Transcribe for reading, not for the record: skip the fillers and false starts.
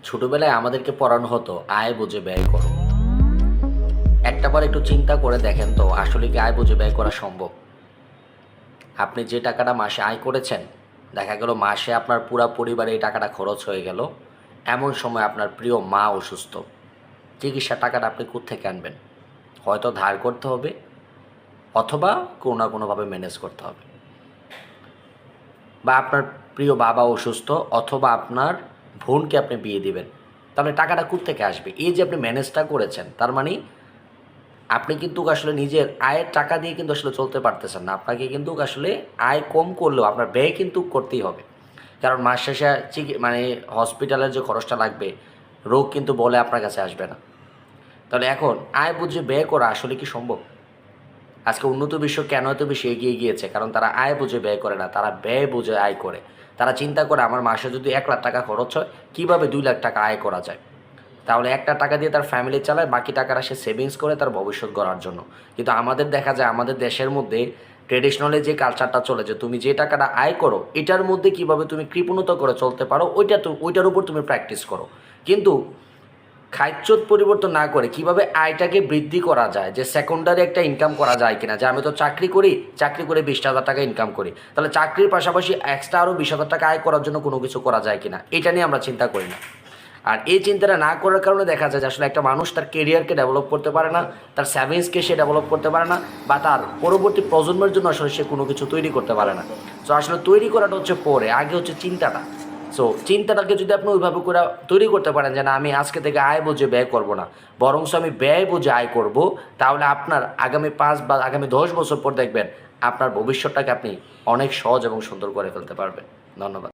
ছোটবেলায় আমাদেরকে পড়ানো হতো আয় বুঝে ব্যয় করো। একটাবার একটু চিন্তা করে দেখেন তো আসলে কি আয় বুঝে ব্যয় করা সম্ভব? আপনি যে টাকাটা মাসে আয় করেছেন, দেখা গেল মাসে আপনার পুরা পরিবারে এই টাকাটা খরচ হয়ে গেল। এমন সময় আপনার প্রিয় মা অসুস্থ। চিকিৎসার টাকাটা আপনি কোত্থেকে আনবেন? হয়তো ধার করতে হবে অথবা কোনো না কোনোভাবে ম্যানেজ করতে হবে। বা আপনার প্রিয় বাবা অসুস্থ অথবা আপনার বোনকে আপনি বিয়ে দিবেন। তাহলে টাকাটা কোত্থেকে আসবে? এই যে আপনি ম্যানেজটা করেছেন, তার মানে আপনি কিন্তু আসলে নিজের আয়ের টাকা দিয়ে কিন্তু আসলে চলতে পারতেছেন না। আপনাকে কিন্তু আসলে আয় কম করলেও আপনার ব্যয় কিন্তু করতেই হবে। কারণ মাস শেষে মানে হসপিটালের যে খরচটা লাগবে, রোগ কিন্তু বলে আপনার কাছে আসবে না। তাহলে এখন আয় বুঝে ব্যয় করা আসলে কি সম্ভব? আজকে উন্নত বিশ্ব কেন এত বেশি এগিয়ে গিয়েছে? কারণ তারা আয় বুঝে ব্যয় করে না, তারা ব্যয় বুঝে আয় করে। তারা চিন্তা করে আমার মাসে যদি ১,০০,০০০ টাকা খরচ হয়, কীভাবে ২,০০,০০০ টাকা আয় করা যায়? তাহলে একটা টাকা দিয়ে তার ফ্যামিলি চালায়, বাকি টাকাটা সে সেভিংস করে তার ভবিষ্যৎ গড়ার জন্য। কিন্তু আমাদের দেখা যায় আমাদের দেশের মধ্যে ট্রেডিশনালি যে কালচারটা চলে যে তুমি যে টাকাটা আয় করো, এটার মধ্যে কীভাবে তুমি কৃপণতা করে চলতে পারো ওইটার উপর তুমি প্র্যাকটিস করো। কিন্তু খাইচ্ছোত পরিবর্তন না করে কিভাবে আয়টাকে বৃদ্ধি করা যায়, যে সেকেন্ডারি একটা ইনকাম করা যায় কিনা, যে আমি তো চাকরি করি, চাকরি করে ২০,০০০ টাকা ইনকাম করি, তাহলে চাকরির পাশাপাশি এক্সট্রা আরও ২০,০০০ টাকা আয় করার জন্য কোনো কিছু করা যায় কিনা, এটা নিয়ে আমরা চিন্তা করি না। আর এই চিন্তাটা না করার কারণে দেখা যায় যে আসলে একটা মানুষ তার কেরিয়ারকে ডেভেলপ করতে পারে না, তার সেভিংসকে সে ডেভেলপ করতে পারে না, বা তার পরবর্তী প্রজন্মের জন্য আসলে সে কোনো কিছু তৈরি করতে পারে না। সো আসলে তৈরি করাটা হচ্ছে পরে, আগে হচ্ছে চিন্তাটা। সো চিন্তাটাকে যদি আপনি ওইভাবে করে তৈরি করতে পারেন যে না আমি আজকে থেকে আয় বুঝে ব্যয় করব না, বরংস আমি ব্যয় বুঝে আয় করব, তাহলে আপনার আগামী ৫ বা আগামী ১০ বছর পর দেখবেন আপনার ভবিষ্যৎটাকে আপনি অনেক সহজ এবং সুন্দর করে ফেলতে পারবেন। ধন্যবাদ।